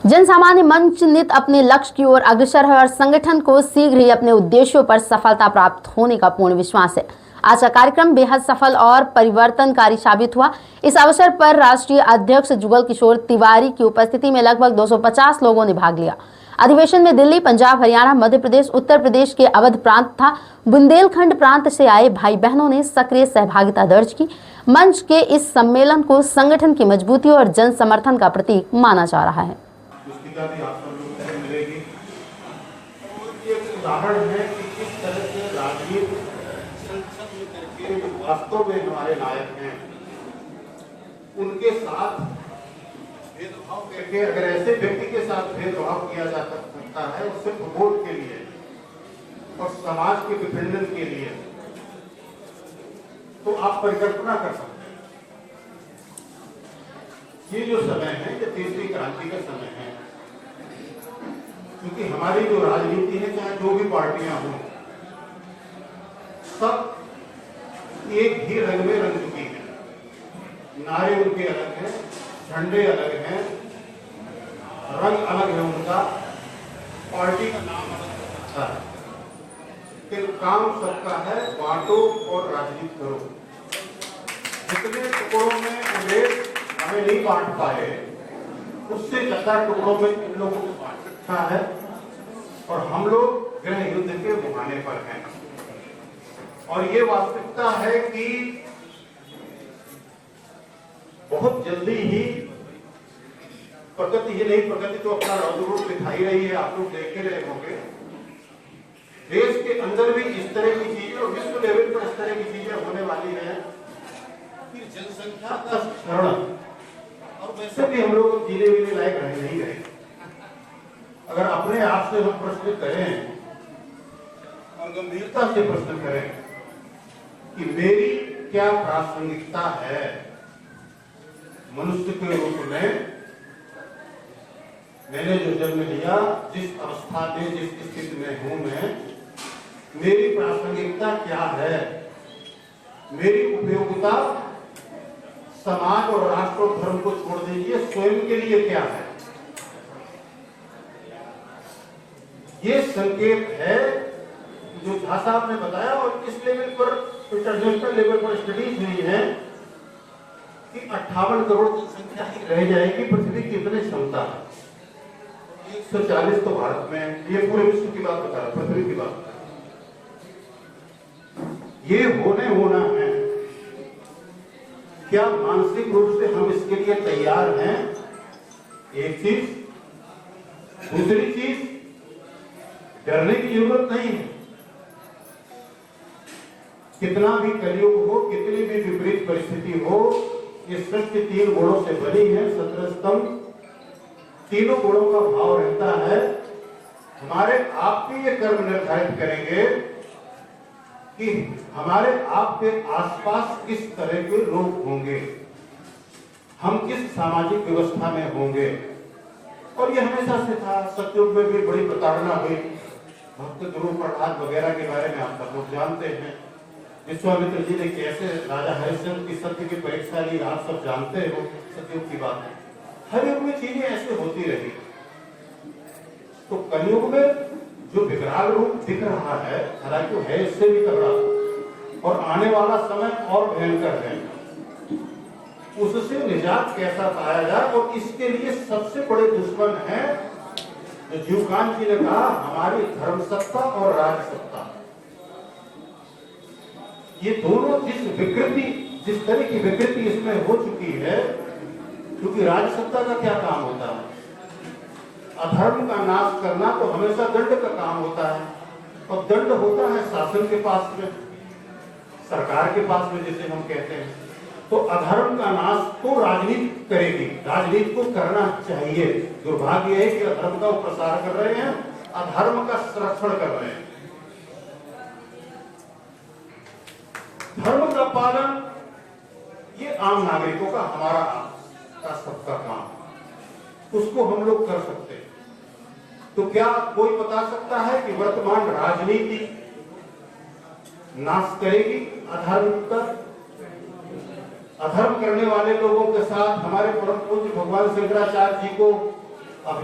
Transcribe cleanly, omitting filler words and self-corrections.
जन सामान्य मंच नित अपने लक्ष्य की ओर अग्रसर है और संगठन को शीघ्र ही अपने उद्देश्यों पर सफलता प्राप्त होने का पूर्ण विश्वास है। आज का कार्यक्रम बेहद सफल और परिवर्तनकारी साबित हुआ। इस अवसर पर राष्ट्रीय अध्यक्ष जुगल किशोर तिवारी की उपस्थिति में लगभग 250 लोगों ने भाग लिया। अधिवेशन में दिल्ली, पंजाब, हरियाणा, मध्य प्रदेश, उत्तर प्रदेश के अवध प्रांत तथा बुंदेलखंड प्रांत से आए भाई बहनों ने सक्रिय सहभागिता दर्ज की। मंच के इस सम्मेलन को संगठन की मजबूती और जन समर्थन का प्रतीक माना जा रहा है। पुस्तिका भी आप सब लोग तक मिलेगी। ये एक उदाहरण है कि किस तरह से राजनीति संसद में करके जो वास्तव में हमारे नायक हैं उनके साथ भेदभाव करके, अगर ऐसे व्यक्ति के साथ भेदभाव किया जा सकता है और सिर्फ वोट के लिए और समाज के विखंडन के लिए, तो आप परिकल्पना कर सकते हैं। ये जो समय है ये तीसरी क्रांति का समय है, क्योंकि हमारी जो राजनीति है, चाहे जो भी पार्टियां हों, सब एक ही रंग में रंग चुकी है। नारे उनके अलग हैं, झंडे अलग हैं, रंग अलग है उनका, पार्टी का नाम अलग है, लेकिन काम सबका है बांटो और राजनीति करो। जितने टुकड़ों में अंग्रेज हमें नहीं बांट पाए, उससे ज्यादा टुकड़ों में इन लोगों को बांट रखा है और हम लोग गृह युद्ध के मुहाने पर हैं। और ये वास्तविकता है कि बहुत जल्दी ही प्रगति, ये नहीं प्रगति तो अपना रूप दिखाई रही है, आप लोग देख रहे होंगे। देश के अंदर भी इस तरह की चीजें और विश्व लेवल पर इस तरह की चीजें होने वाली हैं कि जनसंख्या का क्षरण, और वैसे भी हम लोग जीने वीने लायक रह नहीं गए। अगर अपने आप से हम प्रश्न करें और गंभीरता से प्रश्न करें कि मेरी क्या प्रासंगिकता है मनुष्य के रूप में, मैंने जो जन्म लिया, जिस अवस्था में, जिस स्थिति में हूं मैं, मेरी प्रासंगिकता क्या है, मेरी उपयोगिता समाज और राष्ट्र और धर्म को छोड़ दीजिए, स्वयं के लिए क्या है। ये संकेत है जो झा साहब ने बताया और इस लेवल पर, इंटरनेशनल लेवल पर स्टडीज हुई है कि 58 करोड़ जनसंख्या ही रह जाएगी, पृथ्वी की इतनी क्षमता है। 140 तो भारत में, ये पूरे विश्व की बात बता रहा, पृथ्वी की बात। ये होना है। क्या मानसिक रूप से हम इसके लिए तैयार हैं? एक चीज। दूसरी चीज, डरने की जरूरत नहीं है। कितना भी कलयुग हो, कितनी भी विपरीत परिस्थिति हो, ये सृष्टि 3 गुणों से बनी है, 17 स्तंभ। तीनों गुणों का भाव रहता है। हमारे आप के ये कर्म निर्धारित करेंगे कि हमारे आप के आसपास किस तरह के लोग होंगे, हम किस सामाजिक व्यवस्था में होंगे। और ये हमेशा से था। सतयुग में भी बड़ी प्रताड़ना हुई, भक्त ध्रुव प्रहलाद वगैरह के बारे में आप सब लोग जानते हैं। विश्वामित्र जी ने कैसे राजा हरिश्चंद्र की सत्य की परीक्षा ली, आप सब जानते हो, सतयुग की बात है। हर युग में चीजें ऐसे होती रही। तो कलयुग में जो विकराल रूप दिख रहा है, हालांकि है इससे भी तगड़ा, और आने वाला समय और भयंकर है, उससे निजात कैसा पाया जाए। और इसके लिए सबसे बड़े दुश्मन है जो जीवकांत जी ने कहा, हमारी धर्म सत्ता और राज सत्ता। ये दोनों जिस तरह की विकृति इसमें हो चुकी है, क्योंकि राजसत्ता का क्या काम होता है? अधर्म का नाश करना तो हमेशा दंड का काम होता है, और दंड होता है शासन के पास में, सरकार के पास में, जिसे हम कहते हैं। तो अधर्म का नाश तो राजनीति करेगी, राजनीति को करना चाहिए। दुर्भाग्य है कि अधर्म का प्रसार कर रहे हैं, अधर्म का संरक्षण कर रहे हैं। धर्म का पालन ये आम नागरिकों का, हमारा का सबका काम, उसको हम लोग कर सकते हैं। तो क्या कोई बता सकता है कि वर्तमान राजनीति नाश करेगी अधर्म का? अधर्म करने वाले लोगों के साथ हमारे परम पूज्य भगवान शंकराचार्य जी को